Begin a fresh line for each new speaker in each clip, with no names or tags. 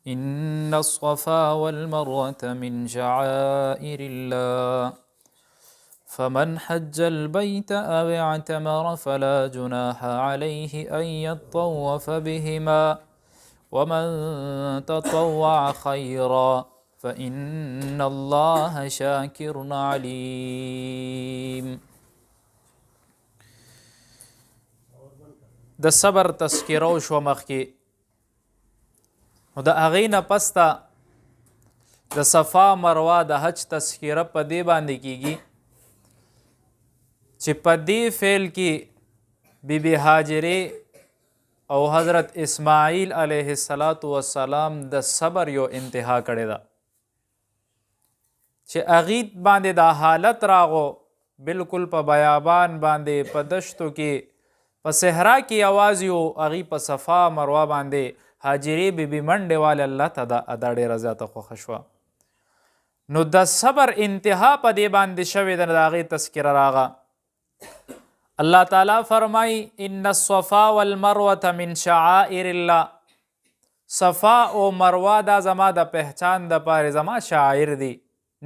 إن الصفا والمروة من شعائر الله فمن حج البيت أو اعتمر فلا جناح عليه أن يطوف بهما ومن تطوع خيرا فإن الله شاكر عليم. د صبر تذکره شو مخکې، نو د هغې نه پس ته د صفا مروه د حج تذکره په دې باندې کیږي چې په دې فعل کې بی بی هاجرې او حضرت اسماعیل علیه السلام د صبر یو انتها کړې ده چې هغې باندې دا حالت راغو بالکل په بیابان باندې په دشتو کې په صحرا کې یوازې و، هغې په صفا مروه باندې هاجرې بی بی منډې والی الله ته دا ډېره زیاته خوښه شوه. نو د صبر انتها په دې باندې شوې ده، د هغې تذکره راغه. الله تعالی فرمای ان الصفا والمروه من شعائر الله، صفا او مروه دا زما د پہچان د پاره زما شاعر دي،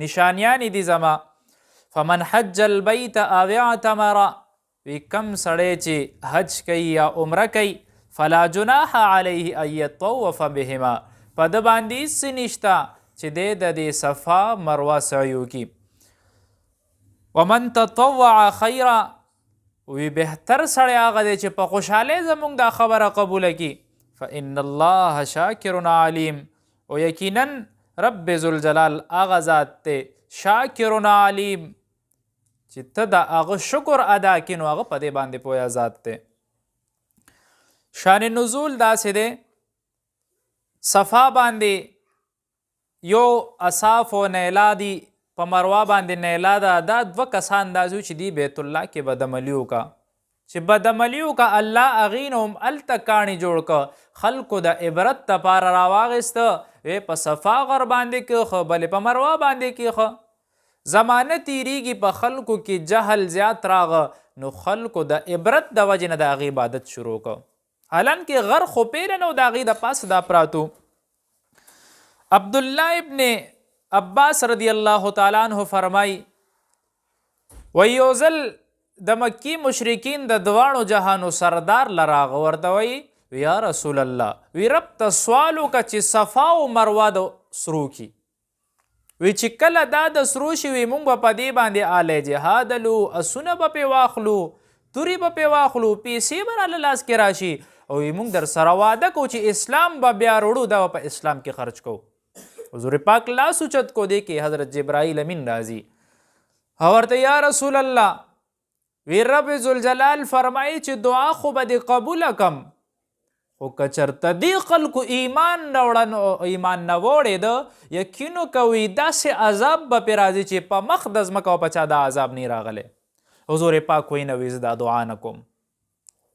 نشانیان دي زما. فمن حج البيت او اعتمر، وی کم سړی چې حج کوي یا عمره کوي، فلا جناح علیه ان یطوف بهما، په ده باندې هېڅ نشته چې دی د دې صفا مروه سعی وکړي. ومن تطوع خیرا، وی بهتر سړی هغه دی چې په خوشحالۍ زموږ دا خبره قبوله کړي. فإن الله شاکر علیم، او یقینا رب ذوالجلال هغه ذات دی شاکر علیم چې ته د هغه شکر ادا کړي، نو هغه په دې باندې پوهه ذات دی. شان نزول داسې دی، صفا باندې یو اصاف و نیلا دي، په مروه باندې نیلا ده، دا دوه کسان داسې چې دی بیت الله کې بدعملي وکړه، چې بدعملي وکړه الله هغې نه هم هلته کاڼي جوړ کړه، خلکو د عبرت دپاره راواغېسته، وی په صفا غر باندې کېښه، بلې په مروه باندې کېښه. زمانه تیریږي، په خلکو کې جهل زیات راغه، نو خلکو د عبرت د وجې نه د هغې عبادت شروع کړه، حالانکې غر خو پیره نه و، د هغې د پاسه دا پراتو. عبدالله ابن عباس رضی الله تعالی عنہ فرمای، وی یو ځل د مکی مشرکین د دواړو جهانو سردار لراغه، ورته وی یا رسول الله، وی رب ته سوال وکړه چې صفا او مروه د سرو کی، وی چې کله دا د سرو شي، وی مونږ به په دې باندې آلی جهاد لو، اسونه به پې واخلو، تورې به پې واخلو، پیسې به راله لاس کې راشي، او وی مونږ در سره واده کو چې اسلام به بیا وروړو، دا به په اسلام کې خرج کو. حضور پاک لاس اوچت کو، دی کې حضرت جبرائیل امین راځي، ورته یا رسول الله، وی رب ذوالجلال فرمایي چې دعا خو به دې قبوله کم، خو که چېرته دې خلکو ایمان نه وړېده، یقینو کوي داسې عذاب به پرې راځي چې په مخ د ځمکه او په چا دا عذاب نه راغلی. حضور پاک وی نه، وی زه دا دعا نه کوم،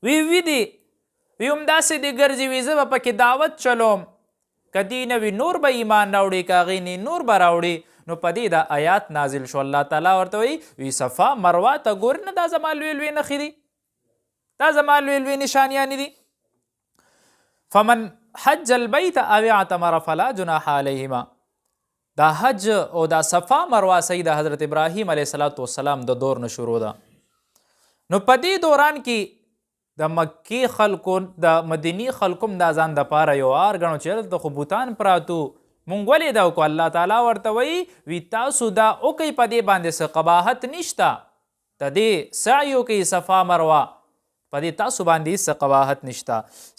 وی دې وی همداسې دې ګرځي، وی زه به پکې دعوت چلوم، که دې نه وي نور به ایمان راوړي، که هغې نه نور به راوړي. نو په دې دا آیات نازل شو، الله تعالی ورته وی صفا مروه ته ګورې نه، دا زما لوی لوی نښې دي، دا زما لوی لوی نشانیانې دي. فمن حج البیت او اعتمر فلا جناح علیهما، دا حج او دا صفا مروه صحیح د حضرت ابراهیم علیه السلام د دور نه شروع ده. نو په دې دوران کې د مکی خلکو د مدینی خلکو دا ځان دپاره یو آر ګڼو چې هلته خو بوتان پراتو، مونږ ولې دا وکړو؟ الله تعالی ورته وی تاسو دا وکئ، په دې باندې څه قباحت نشته، د دې سعی وکئ صفا مروه، په دې تاسو باندې هېڅ قباحت نشته.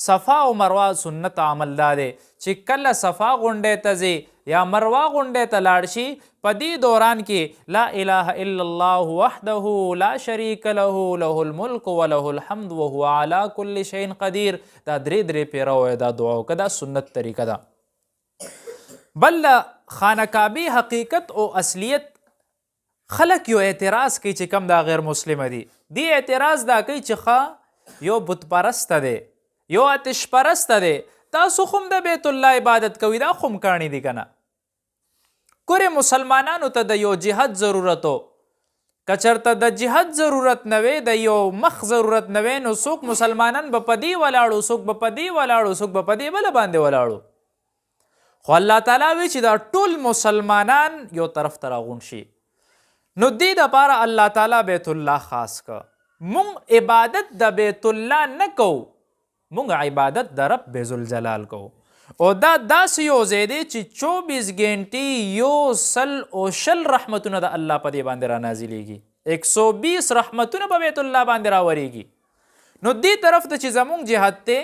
صفا او مروه سنت عمل دا دی چې کله صفا غونډۍ ته ځې یا مروه غونډۍ ته لاړ شي، په دې دوران کې لا اله الا الله وحده لا شریک له له الملک وله الحمد وهو على كل شيء قدیر، دا درې پیره وایه، دا دعا وکړه، دا سنت طریقه ده. بل خانه کعبې حقیقت او اصلیت خلک یو اعتراض کوي چې کم دا غیر مسلمه دي، دی اعتراض دا کوي چې ښه یو بت پرسته دی، یو آتش پرسته دی، تاسو خو هم د بیت الله عبادت کوئ، دا خو هم کاڼي دي که نه. ګورې مسلمانانو ته د یو جهاد ضرورت و، که چېرته د جهاد ضرورت نه وی، د یو مخ ضرورت نه وی، نو څوک مسلمانان به په دې ولاړو، څوک به په دې ولاړو، څوک به په دې بله باندې ولاړو. خو الله تعالی وی چې دا ټول مسلمانان یو طرف ته راغونډ شي. نو دې دپاره الله تعالی بیت الله خاص که. مونږ عبادت د بیت الله نه کوو، مونږ عبادت د رب ذوالجلال کوو. او دا داسې یو ځای دی چې 24 ګنټې 100 رحمتونه د الله په دې باندې را نازلیږي. 120 رحمتونه په بیت الله باندې راوریږي. نو دې طرف ته چې زمونږ جهت دی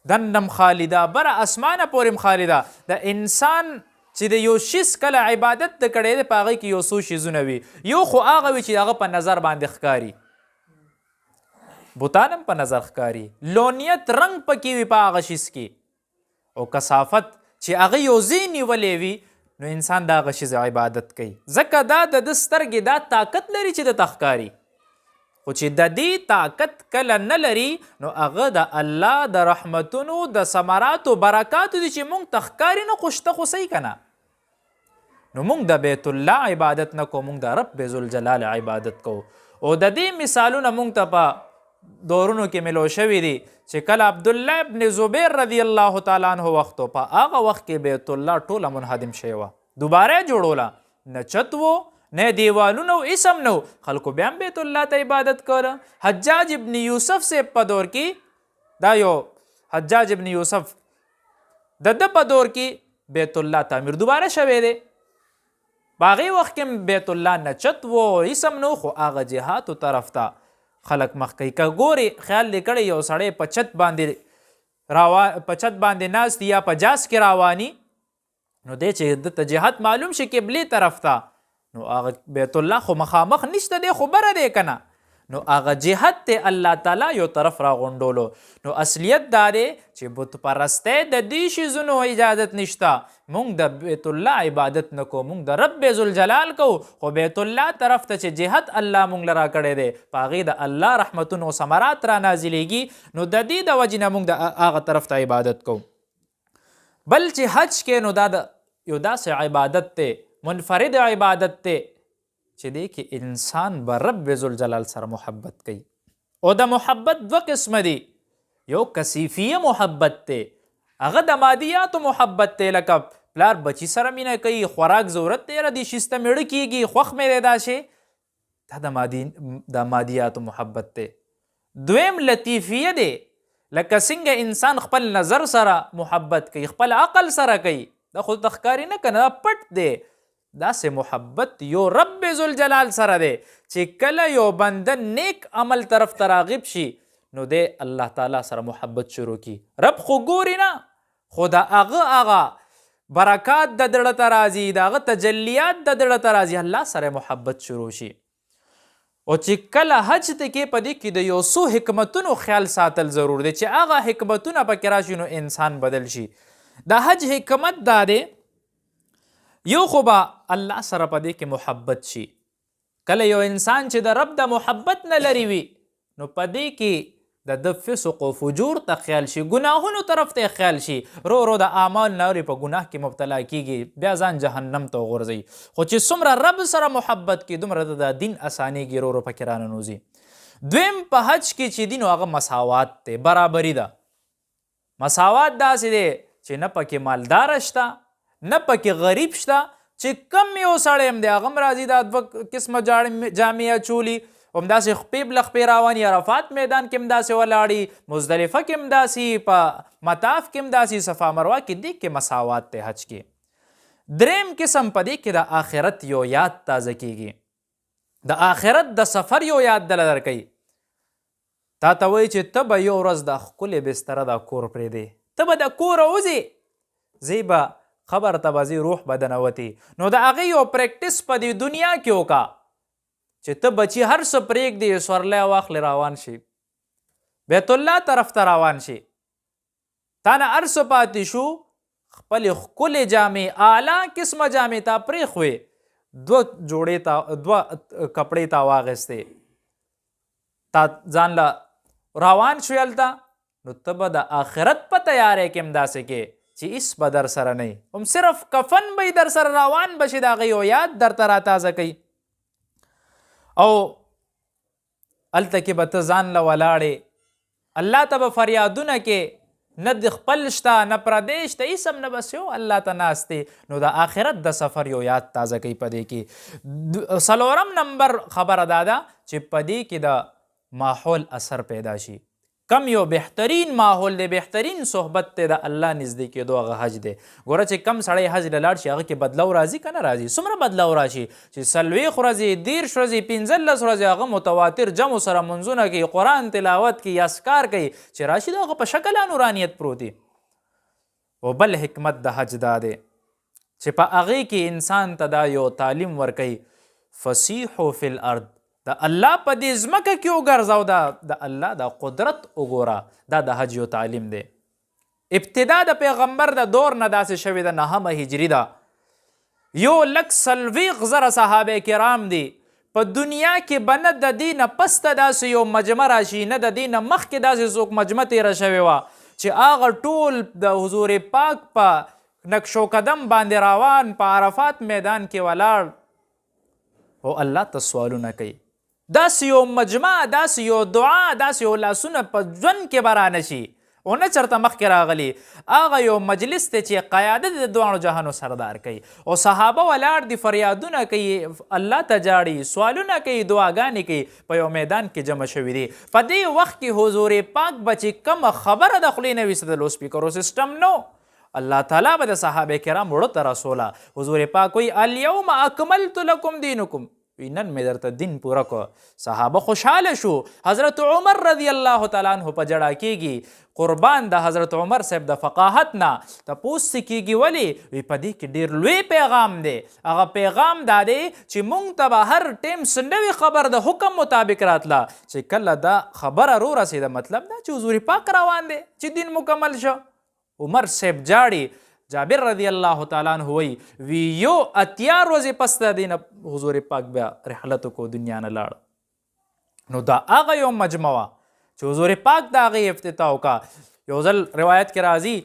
دنم خالده، بره اسمانه پورې خالده. د انسان چې د یو شیز کله عبادت د کړی دی په هغې کې یو څو شیزونه وي. یو خو هغه وي چې هغه په نظر باندې ښکاري، بوتان هم په نظر ښکاري، لونیت رنګ پکې وي په هغه شیز کې، او کثافت چې هغه یو ځای نیولی وي نو انسان د هغه شیز عبادت کوي. ځکه دا د ده سترګې دا طاقت لري چې درته ښکاري. خو چې د دې طاقت کله نه لري نو هغه د الله د رحمتونو د ثمراتو برکاتو دي چې موږ ته ښکاري نه، خو شته خو صحیح که نه. نو موږ د بیت الله عبادت نه کوو، موږ د رب ذوالجلال عبادت کوو. او د دې مثالونه موږ ته په دورونو کې ملو شوي دي چې کله عبدالله ابن زبیر رضی الله تعالی عنه وختو، په هغه وخت کې بیت الله ټوله منهدم شوې وه، دوباره یې جوړوله، نه چت و نه دیوالونه و اسم نه و، خلکو بیا هم بیت الله ته عبادت کوله. حجاج ابن یوسف صاحب په دور کې، دا یو حجاج ابن یوسف د ده په دور کې بیت الله تعمیر دوباره شوی دی. په هغې وخت کې بیت الله نه چت و اسم نه و، خو هغه جهاتو طرف ته خلک مخ کوي. که ګورې خیال دې کړی یو سړی په چت باندې ناست یا په جاس کې رواني، نو دی چې ده ته جهت معلوم شي قبلې طرف ته، نو هغه بیت الله خو مخامخ نشته دی، خو بره دی که نه، نو هغه جهت ته الله تعالی یو طرف را غونډولو. نو اصلیت دا دی چې بت پرستی د دې شیزونو اجازت نشته. مونږ د بیت الله عبادت نه کوو، مونږ د رب ذوالجلال کوو. خو بیت الله طرف ته چې جهت الله مونږ له را کړی دی په هغې د الله رحمتونو ثمرات را نازلیږي، نو د دې د وجې نه مونږ د هغه طرف ته عبادت کوو. بل چې حج کې نو دا یو داسې عبادت دی، منفرد عبادت دی چې دی کې انسان به رب ذوالجلال سره محبت کوي. او د محبت دوه قسمه دي، یو کثیفیه محبت دی، هغه د مادیاتو محبت دی، لکه پلار بچی سره مینه کوي، خوراک ضرورت دی، را دې شیز ته میړه کیږي، خوښ مې دی دا شی، دا د مادیاتو محبت دی. دویم لطیفیه دی، لکه څنګه انسان خپل نظر سره محبت کوي، خپل عقل سره کوي، دا خو د ښکاري نه کنه، دا پټ دی. داسې محبت یو رب ذوالجلال سره دی چې کله یو بنده نیک عمل طرف ته راغب شي نو دی الله تعالی سره محبت شروع کی. رب خو ګوري نه، خو د هغه برکات د دړه ته راځي، د هغه تجلیات د دړه ته راځي، الله سره محبت شروع شي. او چې کله حج ته کې په دې کې د یو څو حکمتونو خیال ساتل ضرور دی چې هغه حکمتونه پکې راشي نو انسان بدل شي. د حج حکمت دا دی، یو خو به الله سره په دې کې محبت شي. کله یو انسان چې د رب د محبت نه لري وي نو په دې کې د فسق و فجور ته خیال شي، ګناهونو طرف ته خیال شي، رو رو د اعمال نه په ګناه کې مبتلا کیږي، بیا ځان جهنم ته غورځي. خو چې څومره رب سره محبت کې دومره د دین اسانیږي، رو رو پکې راننوځي. دویم په حج کې چې دین هغه مساوات دی، برابري ده. مساوات داسې دی چې نه پکې مالدار شته نه پکې غریب شته، چې کم یو سړی هم دی هغه هم راځي دا دوه قسمه جامې اچولي، همداسې خپې بلخپې رواني، عرفات میدان کې هم داسې ولاړي، مزدلفه کې هم داسې، په مطاف کې هم داسې، صفا مروه کې، دې کې مساوات دی حج کې. دریم قسم په دې کې د آخرت یو یاد تازه کیږي، د آخرت د سفر یو یاد دله درکوي. تا ته وایي چې ته به یو ورځ د ښکلې بستره دا کور پرېږدې، ته به د کوره وځې، زی به خبر ته به ځي، روح به دنوتي. نو د هغې یو پریکټس په دې دنیا کې وکړه چې ته بچي هر څه پرېږدې، سورلی واخلې روان شي، بیت الله طرف ته روان شي، تا نه هر څه پاتې شو، خپلې ښکلې جامې، اعلی قسمه جامې تا پرېښوې، دوه کپړې تا واخیستې، تا ځان له روان شوې هلته، نو ته به د آخرت په تیاری کې هم داسې کې چې هیڅ به در سره نه وي، هم صرف کفن به در سره روان بشي، د هغې یو یاد درته را تازه کوي. او هلته کې به ته ځان له ولاړې، الله ته به فریادونه کې، نه د خپل شته نه پردی شته هېڅ هم نه بس یو الله ته ناست دی. نو د آخرت د سفر یو یاد تازه کوي په دې کې. څلورم نمبر خبره دا ده چې په دې کې د ماحول اثر پیدا شي. کم یو بهترین ماحول دی، بهترین صحبت دی د الله نږدې کېدو، هغه حج دی. ګوره چې کم سړی حج له لاړ شي هغه کې بدلو راځي که نه راځي؟ څومره بدلو راشي چې 40 ورځې 30 ورځې 15 ورځې هغه متواتر جمع سره منځونه کوي، قرآن تلاوت کوي، اذکار کوي، چې راشي د هغه په شکل نورانیت پروت دی. او بل حکمت د حج دا دی چې په هغې کې انسان ته دا یو تعلیم ورکوي، فسیحو فی الارض، د الله په دې ځمکه کې وګرځو، د الله د قدرت وګوره. دا د حج یو تعلیم دی. ابتدا د پیغمبر د دور نه داسې شوې ده، 9 هجري ده. 140,000 صحابه کرام دي. په دنیا کې به نه د دې نه پسته داسې یو مجمع راشي، نه د دې نه مخکې داسې څوک مجمع تېره شوې وه چې هغه ټول د حضور پاک په نقش و قدم باندې روان په عرفات میدان کې ولاړ او الله ته سوالونه کوي. داسې یو مجمع، داسې یو دعا، داسې یو لاسونه په ژوند کې به رانشي او نه چېرته مخکې راغلي. هغه یو مجلس دی چې قیادت د دواړو جهانو سردار کوي او صحابه ولاړ دي، فریادونه کوي، الله ته جاړي، سوالونه کوي، دعاګانې کوي، په یو میدان کې جمع شوي دي. په دې وخت کې حضور پاک به چې کومه خبره د خولې نه ویستدلو، سپیکرو سیسټم نو، الله تعالی به د صحابه کرام وړو ته رسوله. حضور پاک وایي الیوم اکملت لکم دینکم، نن مې درته دین پوره کو. صحابه خوشحاله شو. حضرت عمر رضی الله تعالی عنه په جړه کېږي، قربان د حضرت عمر صاحب د فقاهت نه تپوس کېږي. ولې؟ وی په دې کې ډېر لوی پیغام دی. هغه پیغام دا دی چې موږ ته به هر ټیم څه نوې خبر د حکم مطابق راتله، چې کله دا خبره رو رسېده مطلب دا چې حضور پاک روان دی، چې دین مکمل شو. عمر صاحب جاړي. جابر رضی الله تعالی عنه وی یو 80 ورځې پس د دې نه حضور پاک بیا رحلت کو دنیا نه لاړ. نو دا هغه یو مجمع وه چې حضور پاک د هغې افتتاح وکړه. یو ځل روایت کې راځي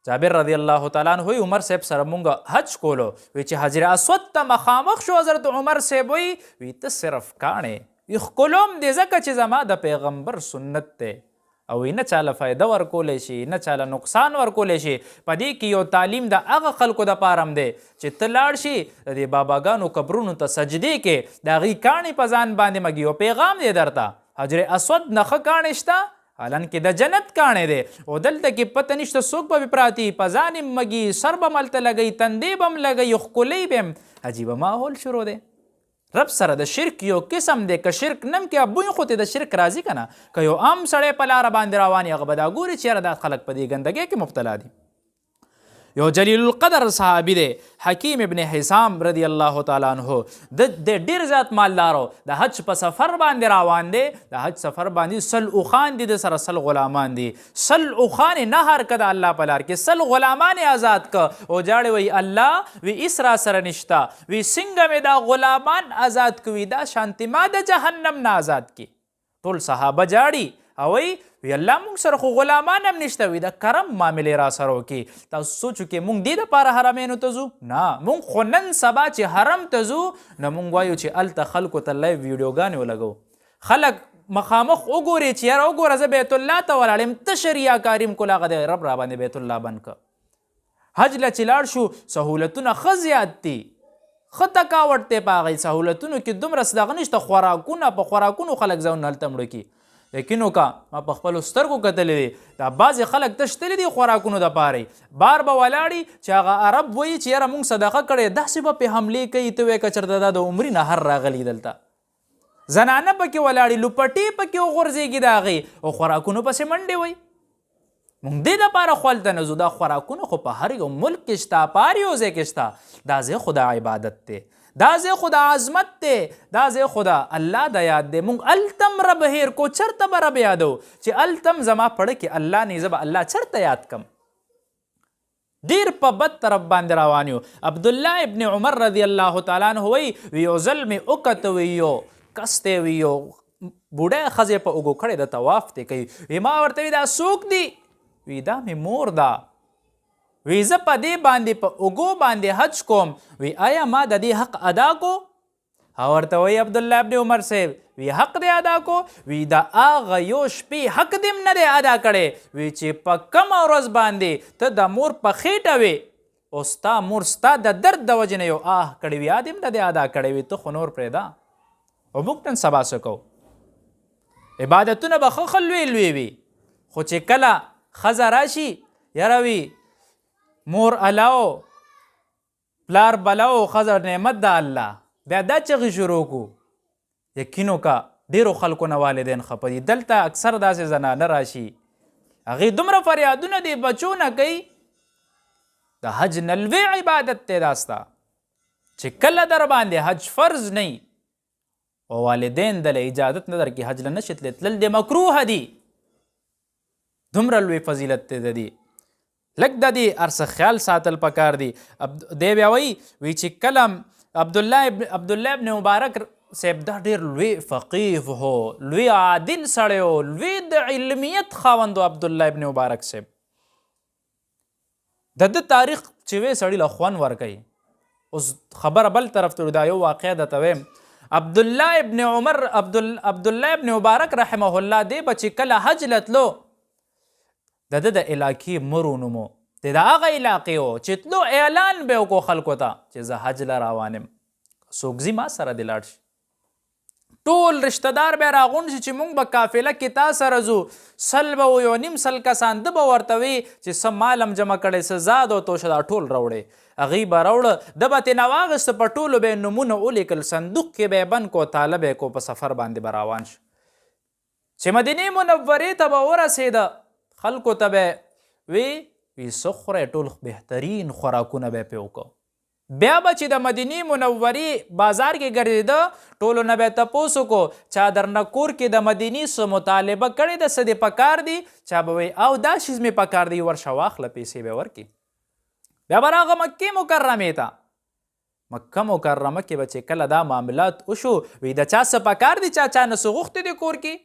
جابر رضی الله تعالی عنه عمر صاحب سره مونږ حج کولو، وی چې حجر اسود ته مخامخ شو حضرت عمر صاحب وی ته صرف کاڼې ښکلوم دې ځکه چې زما د پیغمبر سنت دی او نه چاله فایده ورکولی شي، نه چاله نقصان ورکولی شي. په دې کې یو تعلیم د هغه خلکو دپاره هم دی چې ته لاړ شي د دې باباګانو قبرونو ته سجدې کې، د هغې کاڼې په ځان باندې مږي. یو پیغام دی درته، حجر اسود نه ښه کاڼې شته، حالانکې د جنت کاڼې دی او دلته کې پته نشته څوک به پراتي، په ځان یې مږي، سر به ملته لګوي، تندې به هم لګوي، ښکلۍ به هم. عجیبه ماحول شروع دی. رب سره د شرک یو قسم دی، که شرک نم کې بوی خو ته د شرک راځي که نه، که یو عام سړی په لاره باندې روان یي هغه به دا ګوري چې یاره دا خلک په دې ګندګۍ کې مبتلا دي. یو جلیل القدر صحابي دی حکیم ابن حسام رضی الله تعالی عنه، د ډېر زیات مالدارو، د حج په سفر باندې روان دی. د حج سفر باندې 100 اوښان دي، د سره 100 غلامان دي. 100 اوښان نه هر که د الله په لار کې، 100 غلامان آزاد که او جاړې وی الله وی اس را سره نشته، وی څنګه مې دا غلامان آزاد کوي، دا شانتي ما د جهنم نه آزاد کی. ټول صحابه جاړي او وی الله مونږ سره خو غلامان هم نشته، وی د کرم معاملې را سره وکړي. تاسو سوچو کې مونږ دې دپاره حرمینو ته ځو؟ نه، مونږ خو نن سبا چې حرم ته ځو نه مونږ وایو چې هلته خلکو ته لایو ویډیوګانې ولګو، خلک مخامخ وګوري چې یاره وګوره زه بیت الله ته ولاړ یم، تشه ریاکاري م کول، هغه د رب را باندې بیت الله بند که. حج له چې لاړ شو سهولتونه ښه زیات دي، ښه تکاوټ دی په هغې سهولتونو کې، دومره دغه نشته. خوراکونه په خوراکونو خلک ځانونه هلته مړه کي. یقین وکړه ما په خپلو سترګو کتلی دی، دا بعضې خلک تشتلی دي خوراکونو دپاره، بار به ولاړي چې هغه عرب وایي چې یاره مونږ صدقه کړې، داسې به پې حملې کوي، ته وایې که چېرته دا د عمرې نه هر راغلي دلته. زنانه پکې ولاړي، لوپټې پکې وغورځېږي د هغې او خوراکونو پسې منډې وایي. مونږ دې دپاره خول ته نه ځو، دا خوراکونه خو په هر یو ملک کې شته، په هر یو ځای کې شته. دا ځای خو د عبادت دی، دا ځای خو د عظمت دی، دا ځای خو د الله د یاد دی. مونږ التم رب هیر کو، چرته به رب یادو چې التم زما پړه کې الله نه زه به الله چرته یاد کم. ډېر په بد طرف باندې روان یو. عبدالله ابن عمر رضی الله تعالی عنه وی یو ځل مې وکته، وی یو کس دی، وی یو بوډۍ ښځې په اوږو کړې د طواف دی کوي. وی ما ورته وی دا څوک دی؟ وی دا مې مور ده. وی زه په دې باندې په اوږو باندې حج کوم، وی آیا ما د دې حق ادا کو؟ ورته وایي عبدالله ابن عمر صاحب وی حق دی ادا کو وی د هغه یو شپې حق دې هم نه دی ادا کړی وی چې په کومه ورځ باندې ته د مور په خېټه وې او ستا مور ستا د درد د وجې نه یو آه کړی وي یا دې هم نه دی ادا کړی وي ته خو نور پرېږده او موږ نن سبا څه کوو عبادتونه به ښه ښه لوی لوی وي خو چې کله ښځه راشي یاره وي مور الله پلار بلا او ښځه نعمت د الله بیا دا چغې شروع کو یقین وکړه ډېرو خلکو نه والدین خفه دي دلته اکثر داسې زنانه راشي هغې دومره فریادونه دي بچو نه کوي د حج نه لوی عبادت دی دا ستا چې کله در باندې حج فرض نه او والدین دله اجازت نه درکړي حج له نشي تللی تلل د مکروه دي دومره لوی فضیلت دی د دې لږ د دې هر څه خیال ساتل پکار دي دی بیا وایي چې کله عبدالله ابن مبارک صاحب دا ډېر لوی فقیه هو لوی عادل سړی و لوی د علمیت خاوند و عبدالله ابن مبارک صاحب د ده تاریخ چې وی سړي له خوند ورکوي اوس خبره بل طرف ته دا یو واقع درته ویم عبدالله ابن مبارک رحمه الله دی به چې کله حج له تلو د ده د علاقې مرو نومو د هغه علاقې و چې تلو اعلان به وکړو خلکو ته چې زه حج له روان یم څوک ځي ما سره دې لاړ شي ټول رشته دار به راغونډ شي چې موږ به قافله کې تا سره ځو سل به و یو نیم سل کسان ده به ورته وي چې څه مال هم جمع کړی څه زاد او توشه دا ټول راوړی هغې به راوړه ده به ترې راواغېسته په ټولو به یې نومونه ولیکل صندوق کې به یې بند کو تاله به یې کو په سفر باندې به روان شو چې مدینې منورې ته به ورسېده خلکو ته به وی څه خورئ ټول بهترین خوراکونه به یې پرې وکړو بیا به چې د مدینې منورې بازار کې ګرځېده ټولو نه به یې تپوس وکړو چا درنه کور کې د مدینې څه مطالبه کړې ده څه دې پکار دي چا به وایي او دا شیز مې پکار دی ورشه واخله پیسې به ورکړي بیا به راغه مکې مکرمې ته مکه مکرمه کې به چې کله دا معاملات وشو وی د چا څه پکار دي چا نه څه غوښتې دي کور کې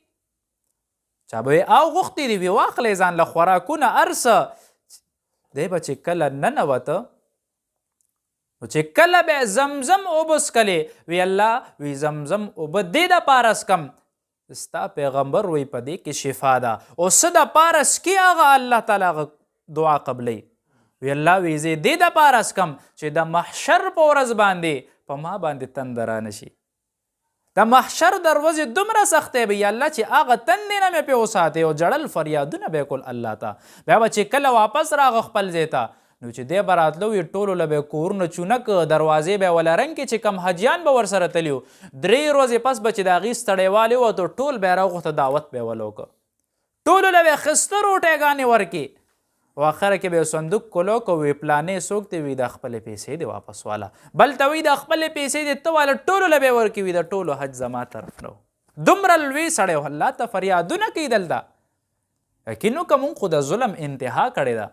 چا به وایي او غوښتې دي وی واخلې ځان له خوراکونه هر څه دی به چې کله ننوته نو چې کله به زمزم اوبه څښلې وی الله وی زمزم اوبه دې دپاره څښم ستا پیغمبر وی په دې کې شفا ده او څه دپاره څښي هغه الله تعالی هغه دعا قبلوي وی الله وی زه دې دپاره څښم چې د محشر په ورځ باندې په ما باندې تنده رانشي د محشر دروازې دومره سختې به الله چې هغه تندې نه مې پې وساتې او جړل فریادونه به یې کول الله ته بیا به چې کله واپس راغه خپل ځای ته نو چې دی به راتلو وي ټولو له به یې کورونه چونک دروازې به یې وله رنګ کې چې کم حجیان به ورسره تلي وو 3 ورځې پس به چې د هغې ستړیوالې ووتو ټول به یې راغوښته دعوت به یې وله وکړه ټولو له به یې ښایسته روټیګانې ورکړي او اخره کې به یې صندوق کلو کو وی پلانې څوک دی وي د خپلې پیسې دی واپس واله بل ته وي د خپلې پیسې دی ته واله ټولو له به یې ورکړي وي د ټولو حج زما طرف نه دومره لوی سړی و الله ته فریادونه کوي دلته یقین وکړه مونږ خو د ظلم انتها کړې ده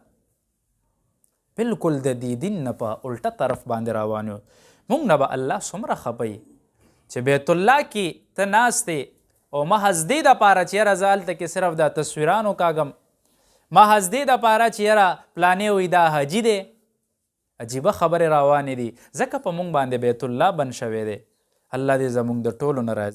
بالکل د دې دین نه په الټه طرف باندې روان یو موږ نه به الله څومره خفه چې بیت الله کې ته ناست او محض دې دپاره چې یاره زه هلته کې صرف دا تصویرانو کاږم محض دې دپاره چې یاره پلانې وي دا حجي دی عجیبه خبرې روانې دي ځکه په موږ باندې بیت الله بند شوی دی الله دې زموږ د ټولو نه راضي